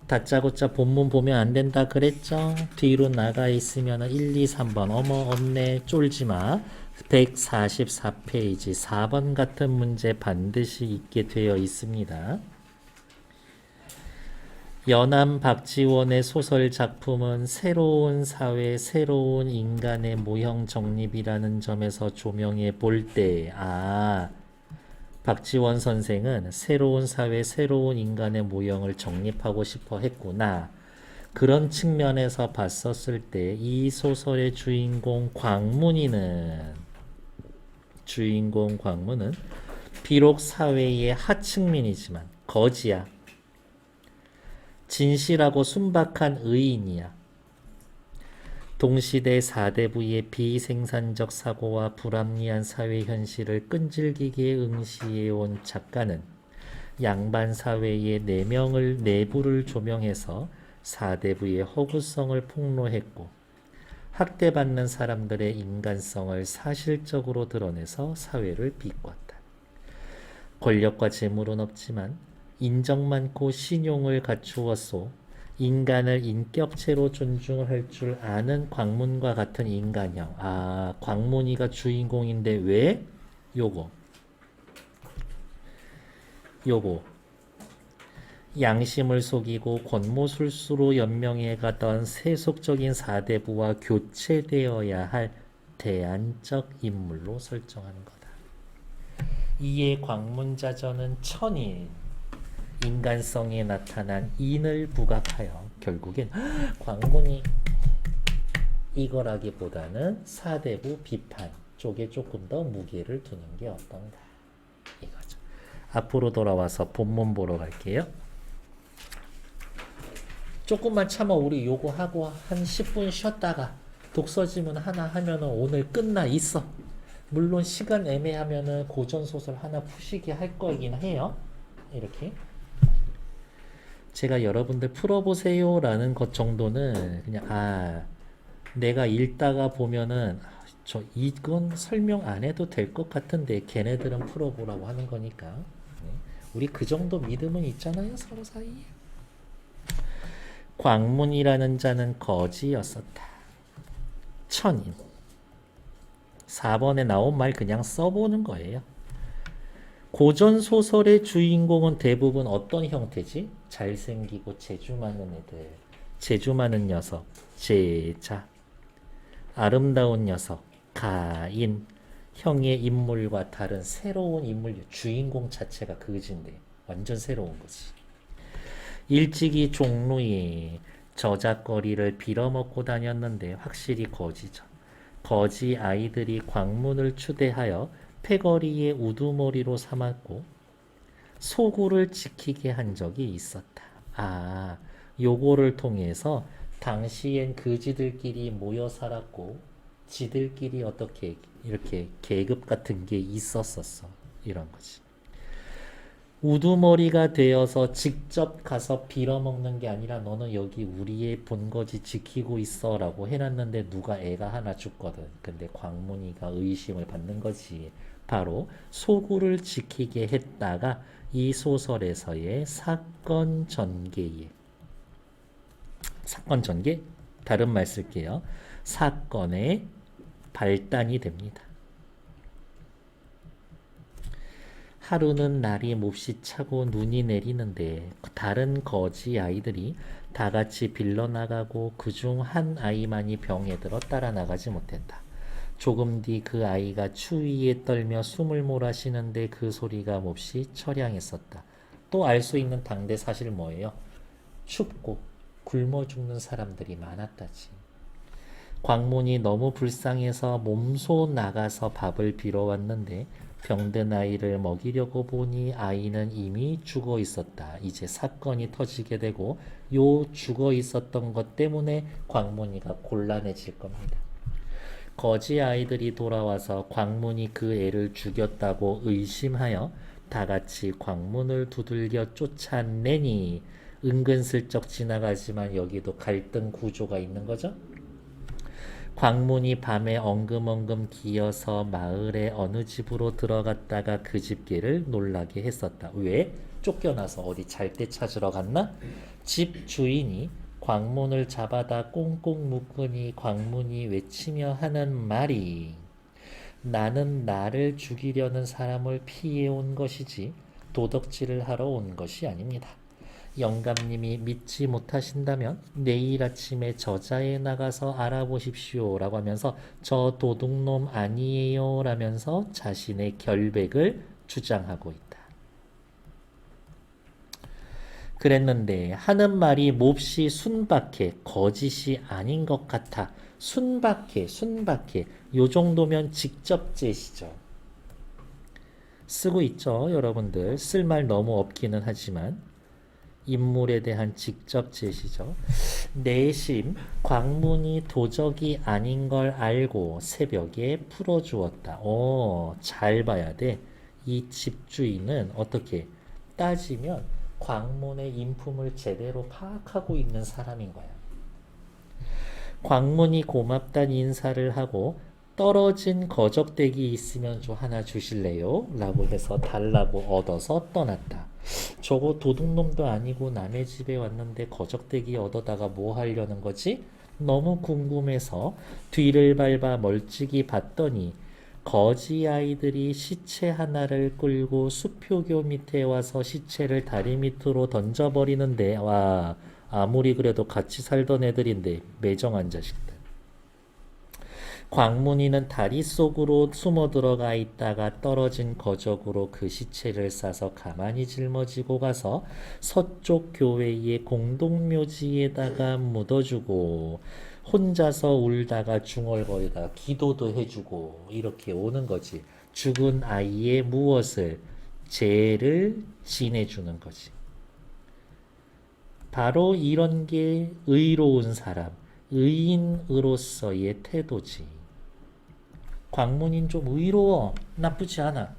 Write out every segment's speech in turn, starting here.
다짜고짜 본문 보면 안 된다 그랬죠? 뒤로 나가 있으면 1, 2, 3번 어머 없네 쫄지 마. 144페이지 4번 같은 문제 반드시 있게 되어 있습니다. 연암 박지원의 소설 작품은 새로운 사회, 새로운 인간의 모형 정립이라는 점에서 조명해 볼 때, 박지원 선생은 새로운 사회, 새로운 인간의 모형을 정립하고 싶어 했구나. 그런 측면에서 봤었을 때 이 소설의 주인공 광문은 비록 사회의 하층민이지만 거지야. 진실하고 순박한 의인이야. 동시대 사대부의 비생산적 사고와 불합리한 사회 현실을 끈질기게 응시해온 작가는 양반 사회의 내부를 조명해서 사대부의 허구성을 폭로했고 학대받는 사람들의 인간성을 사실적으로 드러내서 사회를 비꿨다. 권력과 재물은 없지만 인정 많고 신용을 갖추었소. 인간을 인격체로 존중할 줄 아는 광문과 같은 인간형. 광문이가 주인공인데 왜? 요거. 양심을 속이고 권모술수로 연명해가던 세속적인 사대부와 교체되어야 할 대안적 인물로 설정하는 거다. 이에 광문자전은 천인, 인간성에 나타난 인을 부각하여 결국엔 광문이 이거라기보다는 사대부 비판 쪽에 조금 더 무게를 두는 게 어떤가 이거죠. 앞으로 돌아와서 본문 보러 갈게요. 조금만 참아. 우리 요거 하고 한 10분 쉬었다가 독서지문 하나 하면은 오늘 끝나 있어. 물론 시간 애매하면은 고전소설 하나 푸시게 할 거긴 해요. 이렇게 제가 여러분들 풀어보세요 라는 것 정도는 그냥 내가 읽다가 보면은 이건 설명 안 해도 될 것 같은데 걔네들은 풀어보라고 하는 거니까 우리 그 정도 믿음은 있잖아요 서로 사이에. 광문이라는 자는 거지였었다. 천인. 4번에 나온 말 그냥 써보는 거예요. 고전 소설의 주인공은 대부분 어떤 형태지? 잘생기고 재주 많은 애들, 재주 많은 녀석, 제자, 아름다운 녀석, 가인, 형의 인물과 다른 새로운 인물, 주인공 자체가 그지인데 완전 새로운 거지. 일찍이 종로에 저작거리를 빌어먹고 다녔는데 확실히 거지죠. 거지 아이들이 광문을 추대하여 패거리에 우두머리로 삼았고 소구를 지키게 한 적이 있었다. 요거를 통해서 당시엔 그지들끼리 모여 살았고 지들끼리 어떻게 이렇게 계급 같은 게 있었었어. 이런 거지. 우두머리가 되어서 직접 가서 빌어먹는 게 아니라 너는 여기 우리의 본거지 지키고 있어 라고 해놨는데 누가 애가 하나 죽거든. 근데 광문이가 의심을 받는 거지. 바로 소구를 지키게 했다가 이 소설에서의 사건 전개 다른 말 쓸게요. 사건의 발단이 됩니다. 하루는 날이 몹시 차고 눈이 내리는데 다른 거지 아이들이 다 같이 빌러나가고 그중 한 아이만이 병에 들어 따라 나가지 못했다. 조금 뒤 그 아이가 추위에 떨며 숨을 몰아쉬는데 그 소리가 몹시 처량했었다. 또 알 수 있는 당대 사실 뭐예요? 춥고 굶어 죽는 사람들이 많았다지. 광문이 너무 불쌍해서 몸소 나가서 밥을 빌어 왔는데 병든 아이를 먹이려고 보니 아이는 이미 죽어 있었다. 이제 사건이 터지게 되고 요 죽어 있었던 것 때문에 광문이가 곤란해질 겁니다. 거지 아이들이 돌아와서 광문이 그 애를 죽였다고 의심하여 다 같이 광문을 두들겨 쫓아내니 은근슬쩍 지나가지만 여기도 갈등 구조가 있는 거죠. 광문이 밤에 엉금엉금 기어서 마을의 어느 집으로 들어갔다가 그 집개를 놀라게 했었다. 왜? 쫓겨나서 어디 잘 때 찾으러 갔나? 집 주인이 광문을 잡아다 꽁꽁 묶으니 광문이 외치며 하는 말이 나는 나를 죽이려는 사람을 피해온 것이지 도덕질을 하러 온 것이 아닙니다. 영감님이 믿지 못하신다면 내일 아침에 저자에 나가서 알아보십시오 라고 하면서 저 도둑놈 아니에요 라면서 자신의 결백을 주장하고 있다. 그랬는데 하는 말이 몹시 순박해 거짓이 아닌 것 같아. 순박해 요 정도면 직접제시죠. 쓰고 있죠 여러분들. 쓸 말 너무 없기는 하지만 인물에 대한 직접 제시죠. 내심 광문이 도적이 아닌 걸 알고 새벽에 풀어주었다. 잘 봐야 돼. 이 집주인은 어떻게 따지면 광문의 인품을 제대로 파악하고 있는 사람인 거야. 광문이 고맙단 인사를 하고 떨어진 거적대기 있으면 좀 하나 주실래요? 라고 해서 달라고 얻어서 떠났다. 저거 도둑놈도 아니고 남의 집에 왔는데 거적대기 얻어다가 뭐 하려는 거지? 너무 궁금해서 뒤를 밟아 멀찍이 봤더니 거지 아이들이 시체 하나를 끌고 수표교 밑에 와서 시체를 다리 밑으로 던져버리는데 와 아무리 그래도 같이 살던 애들인데 매정한 자식들. 광문이는 다리 속으로 숨어 들어가 있다가 떨어진 거적으로 그 시체를 싸서 가만히 짊어지고 가서 서쪽 교회의 공동묘지에다가 묻어주고 혼자서 울다가 중얼거리다가 기도도 해주고 이렇게 오는 거지. 죽은 아이의 무엇을 죄를 지내주는 거지. 바로 이런 게 의로운 사람, 의인으로서의 태도지. 광문인 좀 의로워. 나쁘지 않아.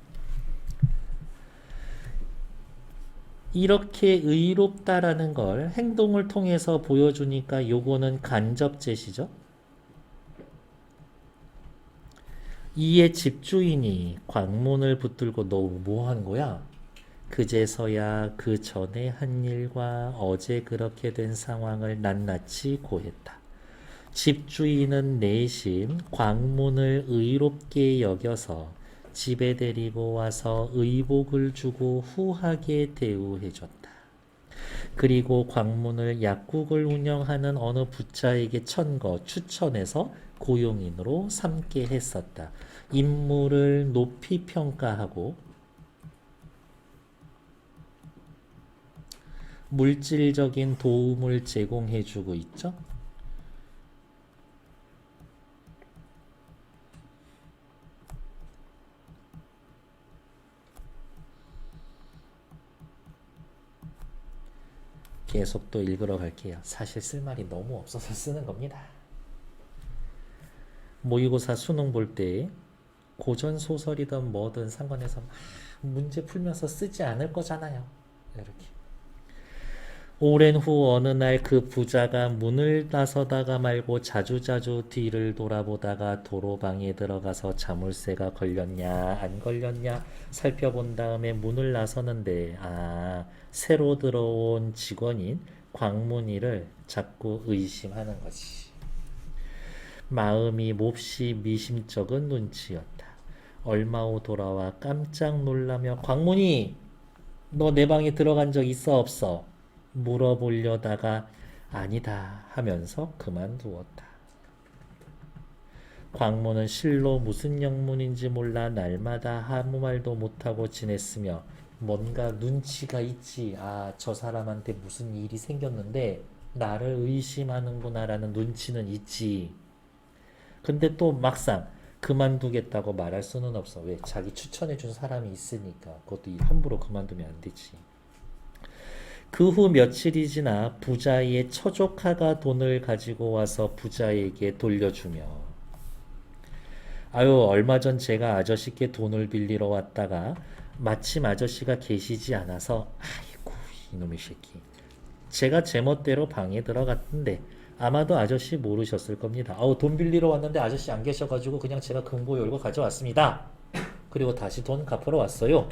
이렇게 의롭다라는 걸 행동을 통해서 보여주니까 요거는 간접제시죠. 이에 집주인이 광문을 붙들고 너 뭐 하는 거야? 그제서야 그 전에 한 일과 어제 그렇게 된 상황을 낱낱이 고했다. 집주인은 내심 광문을 의롭게 여겨서 집에 데리고 와서 의복을 주고 후하게 대우해줬다. 그리고 광문을 약국을 운영하는 어느 부자에게 추천해서 고용인으로 삼게 했었다. 인물을 높이 평가하고 물질적인 도움을 제공해주고 있죠. 계속 또 읽으러 갈게요. 사실 쓸 말이 너무 없어서 쓰는 겁니다. 모의고사 수능 볼 때 고전 소설이든 뭐든 상관해서 막 문제 풀면서 쓰지 않을 거잖아요. 이렇게. 오랜 후 어느 날 그 부자가 문을 나서다가 말고 자주자주 뒤를 돌아보다가 도로방에 들어가서 자물쇠가 걸렸냐 안 걸렸냐 살펴본 다음에 문을 나서는데 새로 들어온 직원인 광문이를 자꾸 의심하는 거지. 마음이 몹시 미심쩍은 눈치였다. 얼마 후 돌아와 깜짝 놀라며 광문이 너 내 방에 들어간 적 있어 없어? 물어보려다가 아니다 하면서 그만두었다. 광문은 실로 무슨 영문인지 몰라 날마다 아무 말도 못하고 지냈으며 뭔가 눈치가 있지. 저 사람한테 무슨 일이 생겼는데 나를 의심하는구나 라는 눈치는 있지. 근데 또 막상 그만두겠다고 말할 수는 없어. 왜? 자기 추천해준 사람이 있으니까. 그것도 함부로 그만두면 안 되지. 그 후 며칠이 지나 부자의 처조카가 돈을 가지고 와서 부자에게 돌려주며 얼마 전 제가 아저씨께 돈을 빌리러 왔다가 마침 아저씨가 계시지 않아서 아이고 이놈의 새끼 제가 제멋대로 방에 들어갔던데 아마도 아저씨 모르셨을 겁니다. 돈 빌리러 왔는데 아저씨 안 계셔가지고 그냥 제가 금고 열고 가져왔습니다. 그리고 다시 돈 갚으러 왔어요.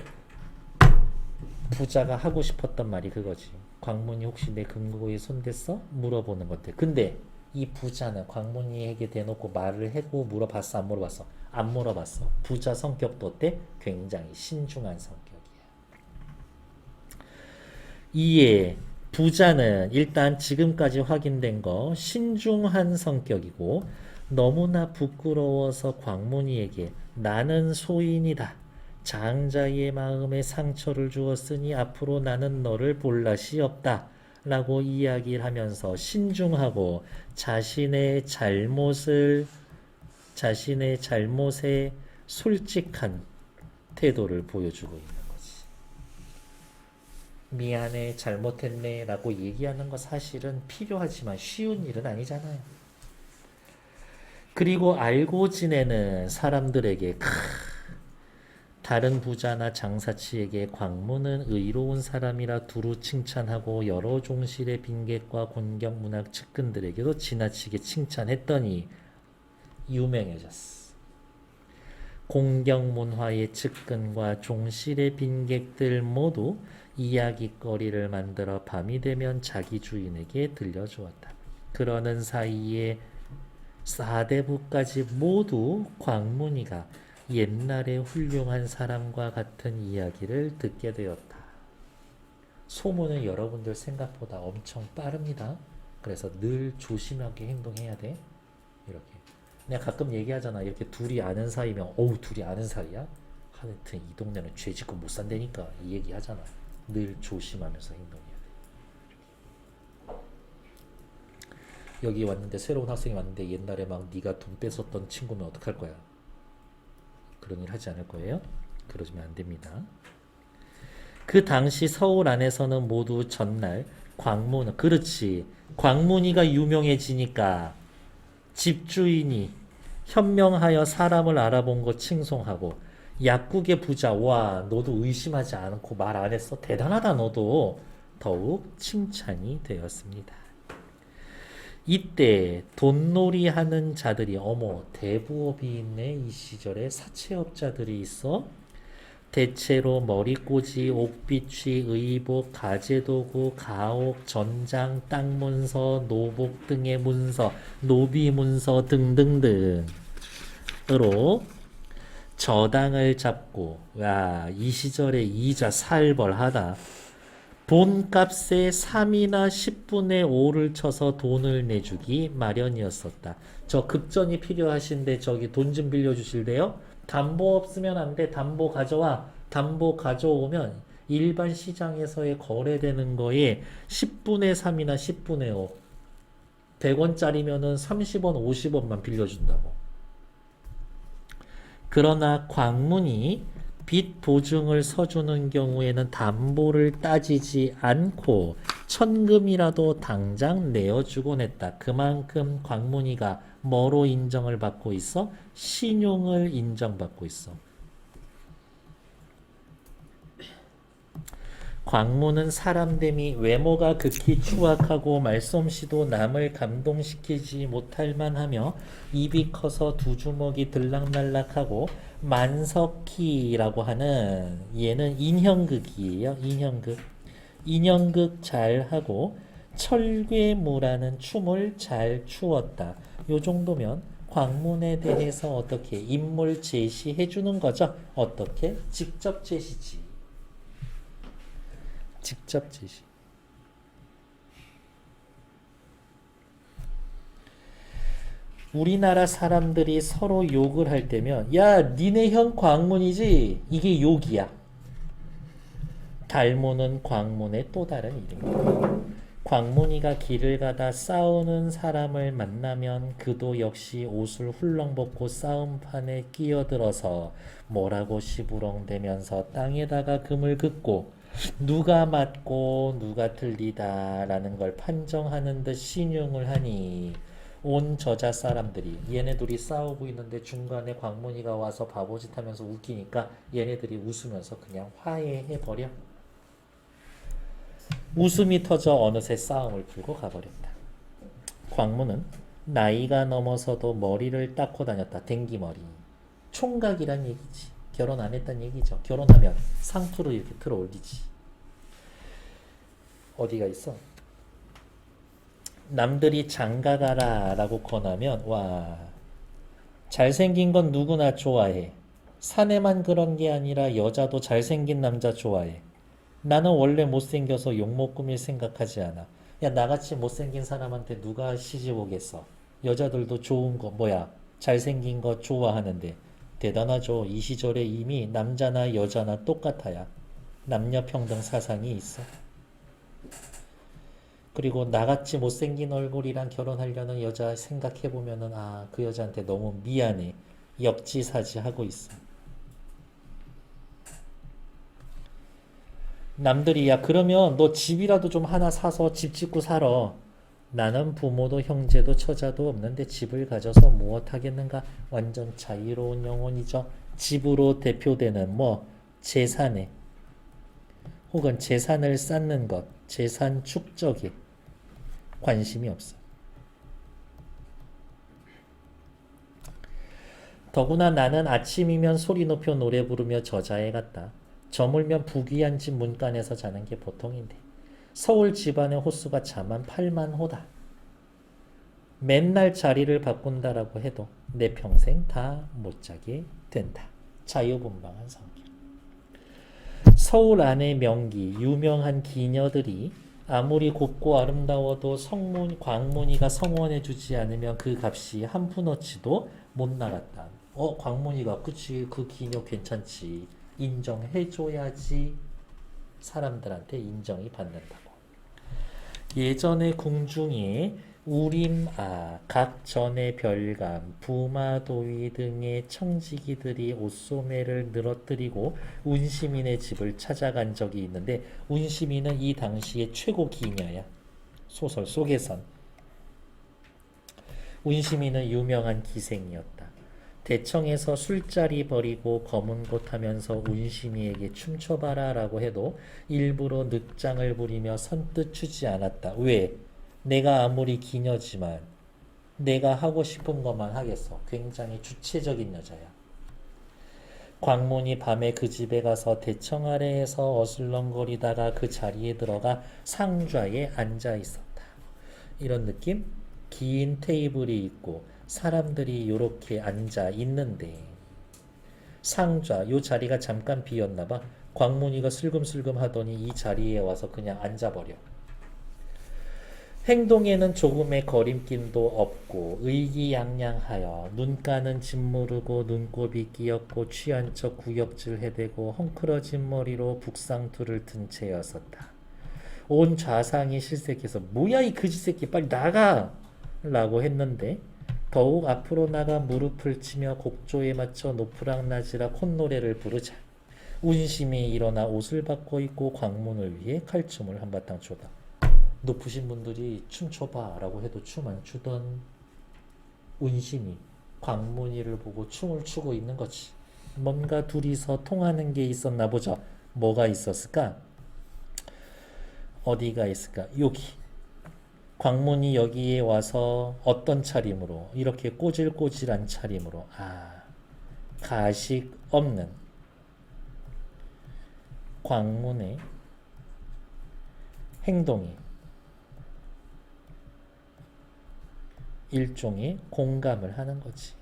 부자가 하고 싶었던 말이 그거지. 광문이 혹시 내 금고에 손댔어? 물어보는 것들. 근데 이 부자는 광문이에게 대놓고 말을 하고 물어봤어? 안 물어봤어? 안 물어봤어. 부자 성격도 어때? 굉장히 신중한 성격이야. 이에 부자는 일단 지금까지 확인된 거 신중한 성격이고 너무나 부끄러워서 광문이에게 나는 소인이다. 장자의 마음에 상처를 주었으니 앞으로 나는 너를 볼 낯이 없다. 라고 이야기를 하면서 신중하고 자신의 잘못에 솔직한 태도를 보여주고 있는 거지. 미안해, 잘못했네 라고 얘기하는 거 사실은 필요하지만 쉬운 일은 아니잖아요. 그리고 알고 지내는 사람들에게 다른 부자나 장사치에게 광문은 의로운 사람이라 두루 칭찬하고 여러 종실의 빈객과 곤경문학 측근들에게도 지나치게 칭찬했더니 유명해졌어. 공경문화의 측근과 종실의 빈객들 모두 이야기거리를 만들어 밤이 되면 자기 주인에게 들려주었다. 그러는 사이에 사대부까지 모두 광문이가 옛날에 훌륭한 사람과 같은 이야기를 듣게 되었다. 소문은 여러분들 생각보다 엄청 빠릅니다. 그래서 늘 조심하게 행동해야 돼. 이렇게. 내가 가끔 얘기하잖아. 이렇게 둘이 아는 사이면 어우 둘이 아는 사이야? 하여튼 이 동네는 죄 짓고 못 산다니까 이 얘기 하잖아. 늘 조심하면서 행동해야 돼. 여기 왔는데 새로운 학생이 왔는데 옛날에 막 네가 돈 뺏었던 친구면 어떡할 거야? 그런 일 하지 않을 거예요? 그러시면 안 됩니다. 그 당시 서울 안에서는 모두 전날 그렇지. 광문이가 유명해지니까 집주인이 현명하여 사람을 알아본 거 칭송하고 약국의 부자 와 너도 의심하지 않고 말 안 했어? 대단하다 너도 더욱 칭찬이 되었습니다. 이때 돈놀이 하는 자들이 어머 대부업이 있네. 이 시절에 사채업자들이 있어. 대체로 머리꽂이, 옥비취, 의복, 가재도구, 가옥, 전장, 땅문서, 노복 등의 문서, 노비문서 등등등으로 저당을 잡고 이 시절에 이자 살벌하다. 돈값의 3이나 10분의 5를 쳐서 돈을 내주기 마련이었었다. 저 급전이 필요하신데 저기 돈 좀 빌려주실래요? 담보 없으면 안 돼. 담보 가져와. 담보 가져오면 일반 시장에서의 거래되는 거에 10분의 3이나 10분의 5 100원짜리면은 30원 50원만 빌려준다고. 그러나 광문이 빚 보증을 서주는 경우에는 담보를 따지지 않고 천금이라도 당장 내어주곤 했다. 그만큼 광문이가 뭐로 인정을 받고 있어? 신용을 인정받고 있어. 광문은 사람됨이 외모가 극히 추악하고 말솜씨도 남을 감동시키지 못할 만하며 입이 커서 두 주먹이 들락날락하고 만석희라고 하는 얘는 인형극이에요. 인형극 잘하고 철괴무라는 춤을 잘 추었다. 요 정도면 광문에 대해서 어떻게 인물 제시해 주는 거죠. 어떻게? 직접 제시지. 직접 제시. 우리나라 사람들이 서로 욕을 할 때면 야 니네 형 광문이지 이게 욕이야. 달모는 광문의 또 다른 이름이다. 광문이가 길을 가다 싸우는 사람을 만나면 그도 역시 옷을 훌렁 벗고 싸움판에 끼어들어서 뭐라고 시부렁대면서 땅에다가 금을 긋고 누가 맞고 누가 틀리다 라는 걸 판정하는 듯 신용을 하니 온 저자 사람들이 얘네들이 싸우고 있는데 중간에 광문이가 와서 바보짓 하면서 웃기니까 얘네들이 웃으면서 그냥 화해해버려. 웃음이 터져 어느새 싸움을 풀고 가버렸다. 광문은 나이가 넘어서도 머리를 닦고 다녔다. 댕기머리. 총각이란 얘기지. 결혼 안 했단 얘기죠. 결혼하면 상투를 이렇게 들어 올리지. 어디가 있어? 남들이 장가가라 라고 권하면 와 잘생긴 건 누구나 좋아해. 사내만 그런 게 아니라 여자도 잘생긴 남자 좋아해. 나는 원래 못생겨서 욕먹 꾸밀 생각하지 않아. 야, 나같이 못생긴 사람한테 누가 시집 오겠어? 여자들도 좋은 거, 뭐야, 잘생긴 거 좋아하는데. 대단하죠. 이 시절에 이미 남자나 여자나 똑같아야. 남녀 평등 사상이 있어. 그리고 나같이 못생긴 얼굴이랑 결혼하려는 여자 생각해보면은, 아, 그 여자한테 너무 미안해. 역지사지 하고 있어. 남들이 야 그러면 너 집이라도 좀 하나 사서 집 짓고 살아. 나는 부모도 형제도 처자도 없는데 집을 가져서 무엇 하겠는가? 완전 자유로운 영혼이죠. 집으로 대표되는 뭐 재산에 혹은 재산을 쌓는 것, 재산 축적에 관심이 없어. 더구나 나는 아침이면 소리 높여 노래 부르며 저자에 갔다. 저물면 부귀한 집 문간에서 자는 게 보통인데 서울 집안의 호수가 자만 8만 호다. 맨날 자리를 바꾼다라고 해도 내 평생 다 못 자게 된다. 자유분방한 성격. 서울 안의 명기, 유명한 기녀들이 아무리 곱고 아름다워도 성문, 광문이가 성원해주지 않으면 그 값이 한 푼어치도 못 나갔다. 광문이가 그치 그 기녀 괜찮지. 인정해줘야지 사람들한테 인정이 받는다고. 예전에 궁중에 우림아, 각전의 별감, 부마도위 등의 청지기들이 옷소매를 늘어뜨리고 운시민의 집을 찾아간 적이 있는데 운시민은 이 당시의 최고 기녀야. 소설 속에선. 운시민은 유명한 기생이었다. 대청에서 술자리 버리고 검은 곳 하면서 운심이에게 춤춰봐라 라고 해도 일부러 늦장을 부리며 선뜻 추지 않았다. 왜? 내가 아무리 기녀지만 내가 하고 싶은 것만 하겠어. 굉장히 주체적인 여자야. 광문이 밤에 그 집에 가서 대청 아래에서 어슬렁거리다가 그 자리에 들어가 상좌에 앉아 있었다. 이런 느낌? 긴 테이블이 있고 사람들이 이렇게 앉아 있는데 상좌 요 자리가 잠깐 비었나 봐. 광문이가 슬금슬금 하더니 이 자리에 와서 그냥 앉아버려. 행동에는 조금의 거림낌도 없고 의기양양하여 눈가는 짓무르고 눈곱이 끼었고 취한 척 구역질 해대고 헝클어진 머리로 북상투를 든 채였었다. 온 좌상이 실색해서 뭐야 이 거지새끼 빨리 나가! 라고 했는데 더욱 앞으로 나가 무릎을 치며 곡조에 맞춰 노프랑나지라 콧노래를 부르자 운심이 일어나 옷을 바꿔 입고 광문을 위해 칼춤을 한바탕 춰다. 높으신 분들이 춤춰봐 라고 해도 춤 안 추던 운심이 광문이를 보고 춤을 추고 있는 거지. 뭔가 둘이서 통하는 게 있었나 보자. 뭐가 있었을까? 어디가 있을까? 여기. 광문이 여기에 와서 어떤 차림으로 이렇게 꼬질꼬질한 차림으로 가식 없는 광문의 행동이 일종의 공감을 하는 거지.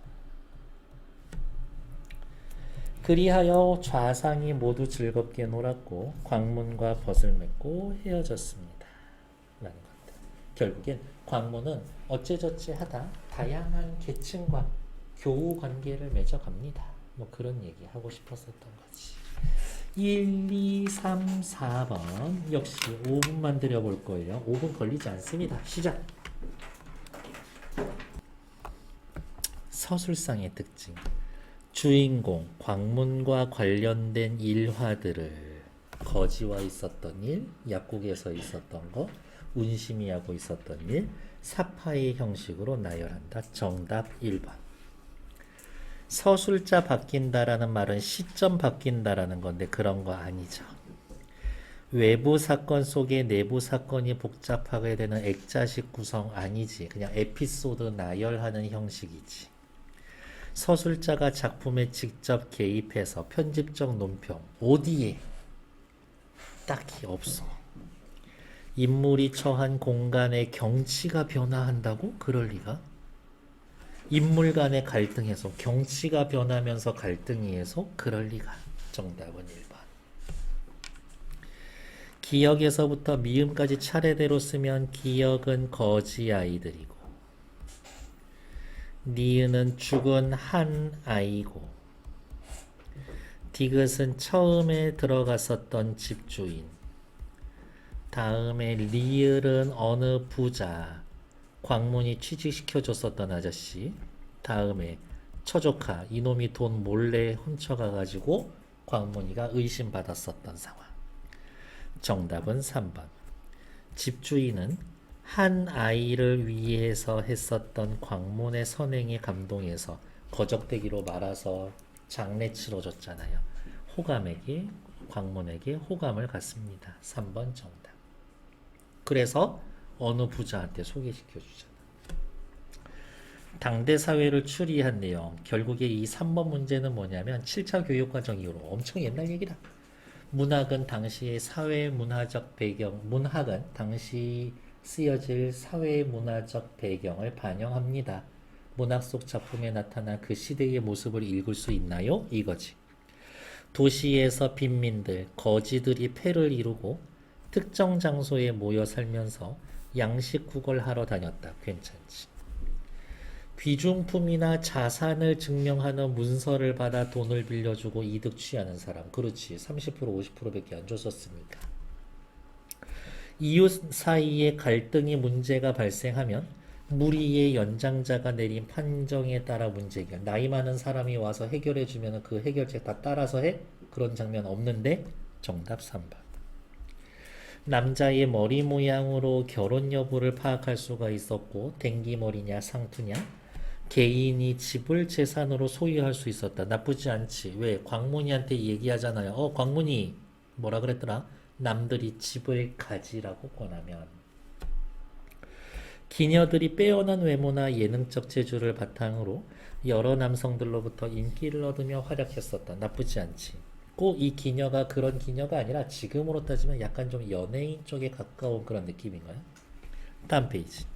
그리하여 좌상이 모두 즐겁게 놀았고 광문과 벗을 맺고 헤어졌습니다. 라는 겁니다. 결국엔 광문은 어째저째 하다 다양한 계층과 교우 관계를 맺어갑니다. 뭐 그런 얘기 하고 싶었었던 거지. 1, 2, 3, 4번 역시 5분만 들여볼 거예요. 5분 걸리지 않습니다. 시작! 서술상의 특징. 주인공 광문과 관련된 일화들을 거지와 있었던 일, 약국에서 있었던 거, 운심이하고 있었던 일, 사파의 형식으로 나열한다. 정답 1번. 서술자 바뀐다라는 말은 시점 바뀐다라는 건데 그런 거 아니죠. 외부 사건 속에 내부 사건이 복잡하게 되는 액자식 구성 아니지. 그냥 에피소드 나열하는 형식이지. 서술자가 작품에 직접 개입해서 편집적 논평 어디에 딱히 없어. 인물이 처한 공간의 경치가 변화한다고? 그럴 리가. 인물 간의 갈등에서 경치가 변하면서 갈등이 해서 그럴 리가. 정답은 1번. 기역에서부터 미음까지 차례대로 쓰면 기역은 거지 아이들이고 니은은 죽은 한 아이고 디귿은 처음에 들어갔었던 집주인 다음에 리을은 어느 부자 광문이 취직시켜줬었던 아저씨 다음에 처조카 이놈이 돈 몰래 훔쳐가가지고 광문이가 의심받았었던 상황. 정답은 3번. 집주인은 한 아이를 위해서 했었던 광문의 선행에 감동해서 거적대기로 말아서 장례 치러줬잖아요. 호감에게 광문에게 호감을 갖습니다. 3번 정답. 그래서 어느 부자한테 소개시켜주잖아. 당대 사회를 추리한 내용 결국에 이 3번 문제는 뭐냐면 7차 교육과정 이후로 엄청 옛날 얘기다. 문학은 당시의 사회문화적 배경, 문학은 당시 쓰여질 사회문화적 배경을 반영합니다. 문학 속 작품에 나타난 그 시대의 모습을 읽을 수 있나요? 이거지. 도시에서 빈민들, 거지들이 패를 이루고 특정 장소에 모여 살면서 양식 구걸하러 다녔다. 괜찮지. 귀중품이나 자산을 증명하는 문서를 받아 돈을 빌려주고 이득 취하는 사람. 그렇지. 30% 50%밖에 안 줬었으니까. 이웃 사이에 갈등이 문제가 발생하면 무리의 연장자가 내린 판정에 따라 문제 해결. 나이 많은 사람이 와서 해결해 주면 그 해결책 다 따라서 해? 그런 장면 없는데 정답 3번. 남자의 머리 모양으로 결혼 여부를 파악할 수가 있었고 댕기머리냐 상투냐 개인이 집을 재산으로 소유할 수 있었다. 나쁘지 않지. 왜? 광문이한테 얘기하잖아요. 광문이 뭐라 그랬더라? 남들이 집을 가지라고 권하면 기녀들이 빼어난 외모나 예능적 재주를 바탕으로 여러 남성들로부터 인기를 얻으며 활약했었다. 나쁘지 않지. 꼭 이 기녀가 그런 기녀가 아니라 지금으로 따지면 약간 좀 연예인 쪽에 가까운 그런 느낌인가요? 다음 페이지.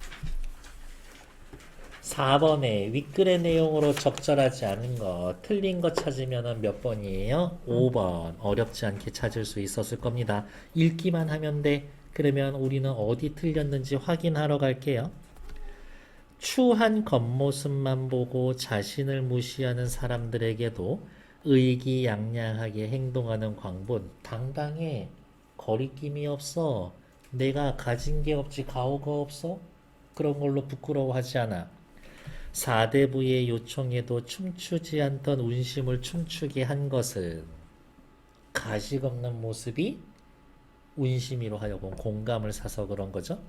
4번에 윗글의 내용으로 적절하지 않은 거 틀린 거 찾으면 몇 번이에요? 5번. 어렵지 않게 찾을 수 있었을 겁니다. 읽기만 하면 돼. 그러면 우리는 어디 틀렸는지 확인하러 갈게요. 추한 겉모습만 보고 자신을 무시하는 사람들에게도 의기양양하게 행동하는 광분. 당당해. 거리낌이 없어. 내가 가진 게 없지 가오가 없어? 그런 걸로 부끄러워하지 않아. 사대부의 요청에도 춤추지 않던 운심을 춤추게 한 것은 가식 없는 모습이 운심이로 하여금 공감을 사서 그런 거죠.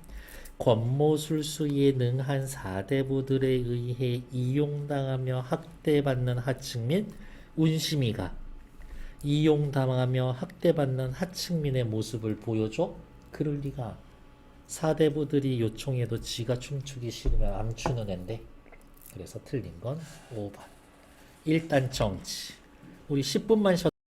권모술수에 능한 사대부들에 의해 이용당하며 학대받는 하층민 운심이가 이용당하며 학대받는 하층민의 모습을 보여줘? 그럴 리가. 사대부들이 요청해도 지가 춤추기 싫으면 안 추는 앤데. 그래서 틀린 건 5번. 일단 정치. 우리 10분만 쉬었다.